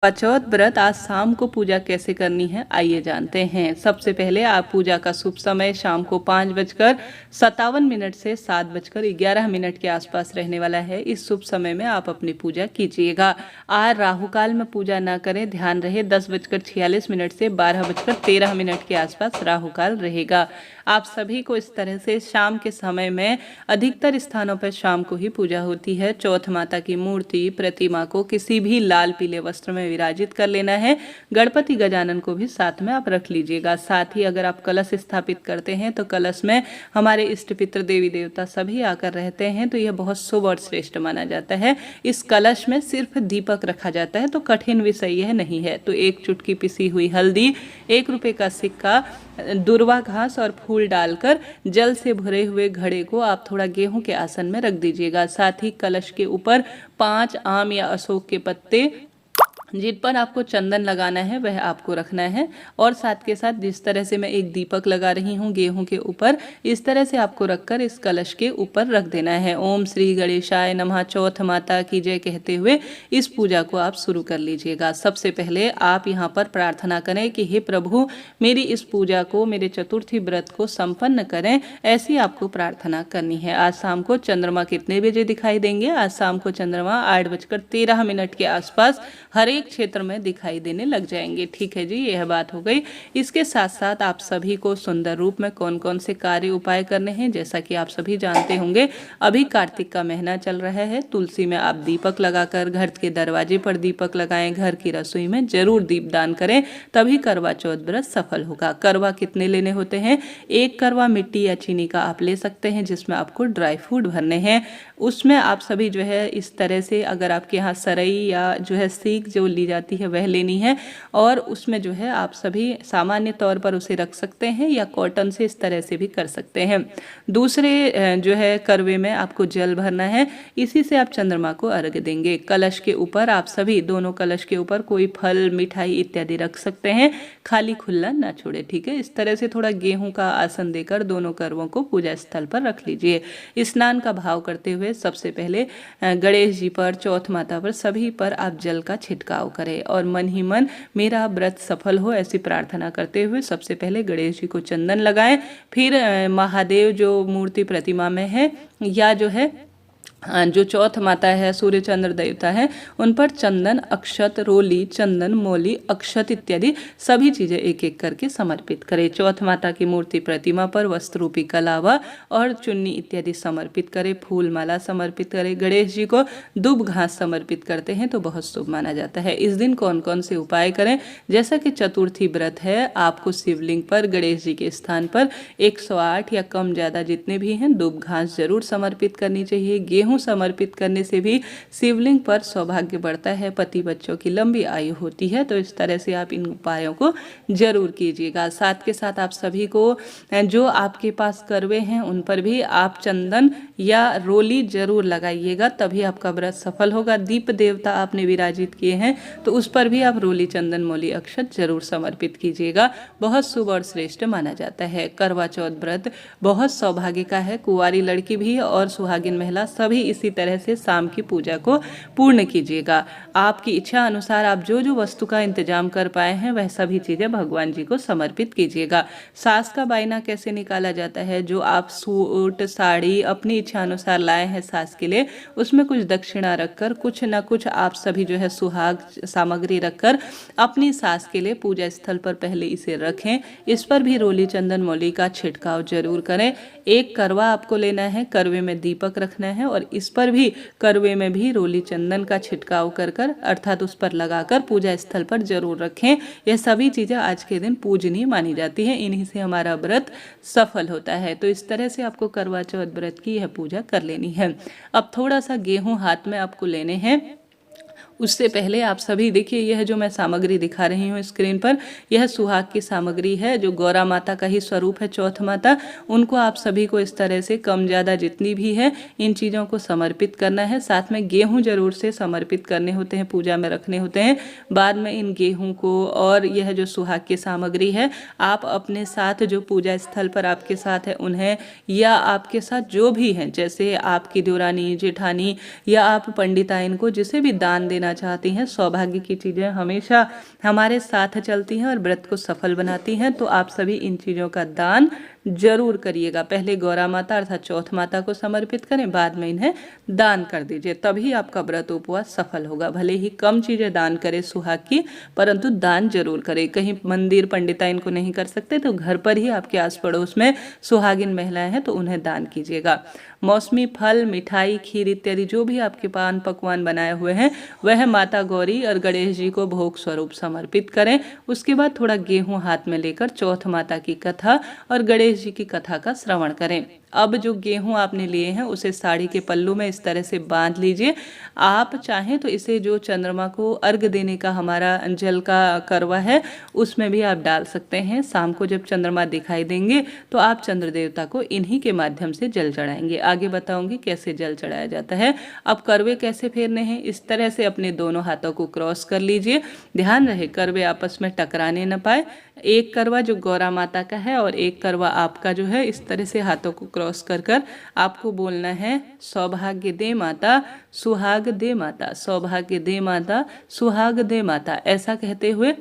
करवा व्रत आज शाम को पूजा कैसे करनी है आइए जानते हैं। सबसे पहले आप पूजा का शुभ समय शाम को 5:57 से 7:11 के आसपास रहने वाला है। इस शुभ समय में आप अपनी पूजा कीजिएगा। आज राहु काल में पूजा ना करें, ध्यान रहे 10:46 से 12:13 के आसपास राहु काल रहेगा। आप सभी को इस तरह से शाम के समय में अधिकतर स्थानों पर शाम को ही पूजा होती है। चौथ माता की मूर्ति प्रतिमा को किसी भी लाल पीले वस्त्र में विराजित कर लेना है। गणपति गजानन को भी साथ में आप रख लीजिएगा। साथ ही अगर आप कलश स्थापित करते हैं तो कलश में हमारे इष्ट पितृ देवी देवता सभी आकर रहते हैं, तो यह बहुत शुभ और श्रेष्ठ माना जाता है। इस कलश में सिर्फ दीपक रखा जाता है, तो कठिन विषय यह नहीं है। तो 1 चुटकी पिसी हुई हल्दी, 1 रुपये का सिक्का, दुर्वा घास और फूल डालकर जल से भरे हुए घड़े को आप थोड़ा गेहूं के आसन में रख दीजिएगा। साथ ही कलश के ऊपर 5 आम या अशोक के पत्ते जिन पर आपको चंदन लगाना है वह आपको रखना है। और साथ के साथ जिस तरह से मैं एक दीपक लगा रही हूँ गेहूं के ऊपर, इस तरह से आपको रखकर इस कलश के ऊपर रख देना है। ओम श्री गणेशाय नमः, चौथ माता की जय कहते हुए इस पूजा को आप शुरू कर लीजिएगा। सबसे पहले आप यहाँ पर प्रार्थना करें कि हे प्रभु, मेरी इस पूजा को, मेरे चतुर्थी व्रत को संपन्न करें, ऐसी आपको प्रार्थना करनी है। आज शाम को चंद्रमा कितने बजे दिखाई देंगे? आज शाम को चंद्रमा 8:13 के आसपास हर एक क्षेत्र में दिखाई देने लग जाएंगे। ठीक है जी, यह बात हो गई। इसके साथ साथ आप सभी को सुंदर रूप में कौन कौन से कार्य उपाय करने हैं, जैसा कि आप सभी जानते होंगे अभी कार्तिक का महीना चल रहा है। तुलसी में आप दीपक लगाकर, घर के दरवाजे पर दीपक लगाएं, घर की रसोई में जरूर दीपदान करें, तभी करवा चौथ व्रत सफल होगा। करवा कितने लेने होते हैं? 1 करवा मिट्टी या चीनी का आप ले सकते हैं, जिसमें आपको ड्राई फ्रूट भरने हैं। उसमें आप सभी जो है इस तरह से, अगर आपके यहाँ सरई या जो है सीख जो ली जाती है वह लेनी है, और उसमें जो है आप सभी सामान्य तौर पर उसे रख सकते हैं या कॉटन से इस तरह से भी कर सकते हैं। दूसरे जो है करवे में आपको जल भरना है, इसी से आप चंद्रमा को अर्घ्य देंगे। कलश के ऊपर आप सभी, दोनों कलश के ऊपर कोई फल मिठाई इत्यादि रख सकते हैं, खाली खुला ना छोड़े। ठीक है, इस तरह से थोड़ा गेहूं का आसन देकर दोनों करवों को पूजा स्थल पर रख लीजिए। स्नान का भाव करते हुए सबसे पहले गणेश जी पर, चौथ माता पर, सभी पर आप जल का छिड़काव करें और मन ही मन मेरा व्रत सफल हो ऐसी प्रार्थना करते हुए सबसे पहले गणेश जी को चंदन लगाएं। फिर महादेव जो मूर्ति प्रतिमा में है, या जो है जो चौथ माता है, सूर्य चंद्र देवता है, उन पर चंदन, अक्षत, रोली, चंदन, मौली, अक्षत इत्यादि सभी चीजें एक एक करके समर्पित करें। चौथ माता की मूर्ति प्रतिमा पर वस्त्र रूपी कलावा और चुन्नी इत्यादि समर्पित करें, फूल माला समर्पित करें। गणेश जी को दुब घास समर्पित करते हैं तो बहुत शुभ माना जाता है। इस दिन कौन कौन से उपाय करें? जैसा कि चतुर्थी व्रत है, आपको शिवलिंग पर, गणेश जी के स्थान पर 108 या कम ज्यादा जितने भी हैं दुब घास जरूर समर्पित करनी चाहिए। गेहूं समर्पित करने से भी शिवलिंग पर सौभाग्य बढ़ता है, पति बच्चों की लंबी आयु होती है। तो इस तरह से आप इन उपायों को जरूर कीजिएगा। साथ के साथ आप सभी को जो आपके पास करवे हैं उन पर भी आप चंदन या रोली जरूर लगाइएगा, तभी आपका व्रत सफल होगा। दीप देवता आपने विराजित किए हैं तो उस पर भी आप रोली, चंदन, मौली, अक्षत जरूर समर्पित कीजिएगा। बहुत शुभ और श्रेष्ठ माना जाता है। करवा चौथ व्रत बहुत सौभाग्य का है। कुंवारी लड़की भी और सुहागिन महिला सभी इसी तरह से शाम की पूजा को पूर्ण कीजिएगा। आपकी इच्छा अनुसार आप जो जो वस्तु का इंतजाम कर पाए हैं वह सभी चीजें भगवान जी को समर्पित कीजिएगा। सास का बायना कैसे निकाला जाता है? जो आप सूट, साड़ी अपनी इच्छा अनुसार लाए हैं सास के लिए, उसमें कुछ दक्षिणा रखकर, कुछ न कुछ आप सभी जो है सुहाग सामग्री रखकर अपनी सास के लिए पूजा स्थल पर पहले इसे रखें। इस पर भी रोली, चंदन, मौली का छिड़काव जरूर करें। 1 करवा आपको लेना है, करवे में दीपक रखना है और इस पर भी, करवे में भी रोली चंदन का छिड़काव कर कर, अर्थात उस पर लगाकर पूजा स्थल पर जरूर रखें। यह सभी चीजें आज के दिन पूजनीय मानी जाती है, इन्हीं से हमारा व्रत सफल होता है। तो इस तरह से आपको करवा चौथ व्रत की यह पूजा कर लेनी है। अब थोड़ा सा गेहूं हाथ में आपको लेने हैं। उससे पहले आप सभी देखिए, यह जो मैं सामग्री दिखा रही हूँ स्क्रीन पर, यह सुहाग की सामग्री है, जो गौरा माता का ही स्वरूप है चौथ माता। उनको आप सभी को इस तरह से कम ज़्यादा जितनी भी है इन चीज़ों को समर्पित करना है। साथ में गेहूँ जरूर से समर्पित करने होते हैं, पूजा में रखने होते हैं। बाद में इन गेहूँ को और यह जो सुहाग की सामग्री है आप अपने साथ, जो पूजा स्थल पर आपके साथ है उन्हें, या आपके साथ जो भी हैं, जैसे आपकी देवरानी, जेठानी या आप पंडिताइन को जिसे भी दान देना देना चाहती हैं, सौभाग्य की चीज़ें हमेशा हमारे साथ चलती हैं और व्रत को सफल बनाती हैं, तो आप सभी इन चीज़ों का दान जरूर करिएगा। पहले गौरा माता अर्थात चौथ माता को समर्पित करें, बाद में इन्हें दान कर दीजिए, तभी आपका व्रत उपवास सफल होगा। भले ही कम चीज़ें दान करें सुहाग की, परंतु दान जरूर करें। कहीं मंदिर पंडिता इनको नहीं कर सकते तो घर पर ही आपके आस पड़ोस में सुहागिन महिलाएं हैं तो उन्हें दान कीजिएगा। मौसमी फल, मिठाई, खीर इत्यादि जो भी आपके पान पकवान बनाए हुए हैं वह माता गौरी और गणेश जी को भोग स्वरूप समर्पित करें। उसके बाद थोड़ा गेहूं हाथ में लेकर चौथ माता की कथा और गणेश जी की कथा का श्रवण करें। अब जो गेहूं आपने लिए हैं उसे साड़ी के पल्लू में इस तरह से बांध लीजिए। आप चाहें तो इसे जो चंद्रमा को अर्घ देने का हमारा जल का करवा है उसमें भी आप डाल सकते हैं। शाम को जब चंद्रमा दिखाई देंगे तो आप चंद्र देवता को इन्हीं के माध्यम से जल चढ़ाएंगे। आगे बताऊंगी कैसे जल चढ़ाया जाता है। अब करवे कैसे फेरने हैं, इस तरह से अपने दोनों हाथों को क्रॉस कर लीजिए। ध्यान रहे करवे आपस में टकराने न पाए। एक करवा जो गौरा माता का है और एक करवा आपका जो है, इस तरह से हाथों को क्रॉस कर कर आपको बोलना है सौभाग्य दे माता, सुहाग दे माता, सौभाग्य दे माता, सुहाग दे माता। ऐसा कहते हुए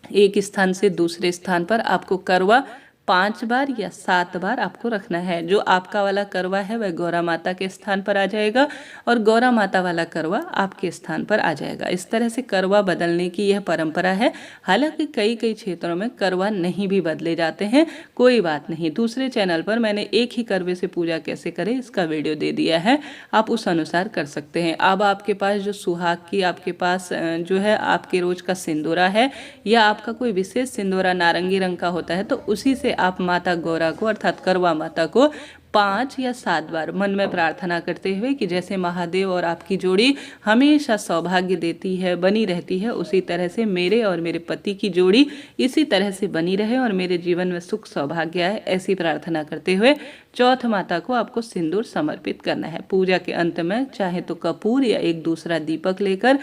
एक स्थान से दूसरे स्थान पर आपको करवा 5 बार या 7 बार आपको रखना है। जो आपका वाला करवा है वह गौरा माता के स्थान पर आ जाएगा और गौरा माता वाला करवा आपके स्थान पर आ जाएगा। इस तरह से करवा बदलने की यह परंपरा है। हालांकि कई क्षेत्रों में करवा नहीं भी बदले जाते हैं, कोई बात नहीं। दूसरे चैनल पर मैंने एक ही करवे से पूजा कैसे करें इसका वीडियो दे दिया है, आप उस अनुसार कर सकते हैं। अब आपके पास जो सुहाग की आपके पास जो है आपके रोज का सिंदूरा है या आपका कोई विशेष सिंदूरा नारंगी रंग का होता है तो उसी से आप माता गौरा को अर्थात करवा माता को 5 या 7 बार मन में प्रार्थना करते हुए कि जैसे महादेव और आपकी जोड़ी हमेशा सौभाग्य देती है, बनी रहती है, उसी तरह से मेरे और मेरे पति की जोड़ी इसी तरह से बनी रहे और मेरे जीवन में सुख सौभाग्य आए, ऐसी प्रार्थना करते हुए चौथ माता को आपको सिंदूर समर्पित करना है। पूजा के अंत में चाहे तो कपूर या एक दूसरा दीपक लेकर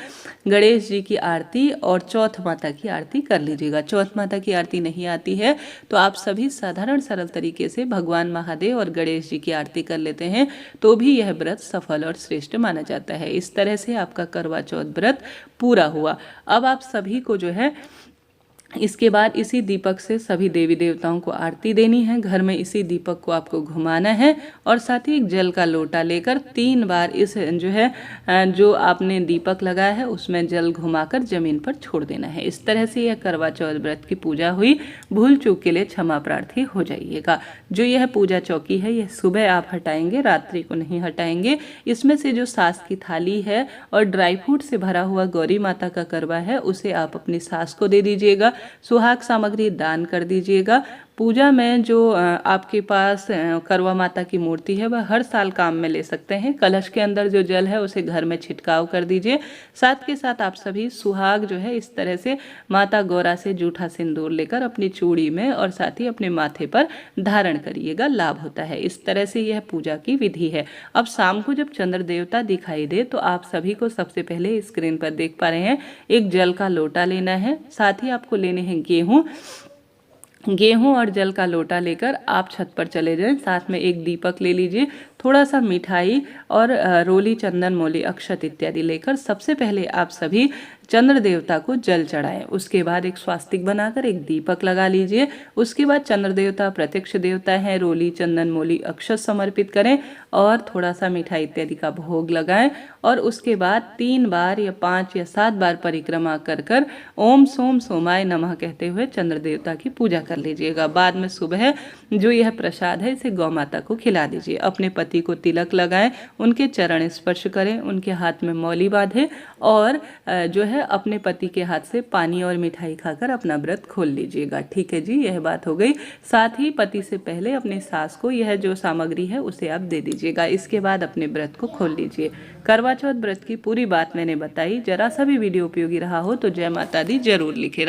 गणेश जी की आरती और चौथ माता की आरती कर लीजिएगा। चौथ माता की आरती नहीं आती है तो आप सभी साधारण सरल तरीके से भगवान महादेव और गणेश जी की आरती कर लेते हैं तो भी यह व्रत सफल और श्रेष्ठ माना जाता है। इस तरह से आपका करवा चौथ व्रत पूरा हुआ। अब आप सभी को जो है इसके बाद इसी दीपक से सभी देवी देवताओं को आरती देनी है। घर में इसी दीपक को आपको घुमाना है और साथ ही एक जल का लोटा लेकर 3 बार इस जो है जो आपने दीपक लगाया है उसमें जल घुमाकर जमीन पर छोड़ देना है। इस तरह से यह करवा चौथ व्रत की पूजा हुई। भूल चूक के लिए क्षमा प्रार्थी हो जाइएगा। जो यह पूजा चौकी है यह सुबह आप हटाएंगे, रात्रि को नहीं हटाएंगे। इसमें से जो सास की थाली है और ड्राई फ्रूट से भरा हुआ गौरी माता का करवा है उसे आप अपनी सास को दे दीजिएगा। सुहाग सामग्री दान कर दीजिएगा। पूजा में जो आपके पास करवा माता की मूर्ति है वह हर साल काम में ले सकते हैं। कलश के अंदर जो जल है उसे घर में छिड़काव कर दीजिए। साथ के साथ आप सभी सुहाग जो है इस तरह से माता गौरा से जूठा सिंदूर लेकर अपनी चूड़ी में और साथ ही अपने माथे पर धारण करिएगा, लाभ होता है। इस तरह से यह पूजा की विधि है। अब शाम को जब चंद्र देवता दिखाई दे तो आप सभी को सबसे पहले स्क्रीन पर देख पा रहे हैं एक जल का लोटा लेना है। साथ ही आपको लेने हैं गेहूं और जल का लोटा लेकर आप छत पर चले जाएं। साथ में एक दीपक ले लीजिए, थोड़ा सा मिठाई और रोली, चंदन, मोली, अक्षत इत्यादि लेकर सबसे पहले आप सभी चंद्र देवता को जल चढ़ाएं। उसके बाद एक स्वास्तिक बनाकर एक दीपक लगा लीजिए। उसके बाद चंद्र देवता प्रत्यक्ष देवता है, रोली, चंदन, मोली, अक्षत समर्पित करें और थोड़ा सा मिठाई इत्यादि का भोग लगाएं और उसके बाद 3 बार या 5 या 7 बार परिक्रमा कर कर ओम सोम सोमाय नमः कहते हुए चंद्र देवता की पूजा कर लीजिएगा। बाद में सुबह जो यह प्रसाद है इसे गौ माता को खिला दीजिए। अपने पति को तिलक लगाएं, उनके चरण स्पर्श करें, उनके हाथ में मौली बांधे और जो है अपने पति के हाथ से पानी और मिठाई खाकर अपना व्रत खोल लीजिएगा। ठीक है जी, यह बात हो गई। साथ ही पति से पहले अपने सास को यह जो सामग्री है उसे आप दे दीजिएगा। इसके बाद अपने व्रत को खोल लीजिए। करवा चौथ व्रत की पूरी बात मैंने बताई। जरा सा भी वीडियो उपयोगी रहा हो तो जय माता दी जरूर लिखे।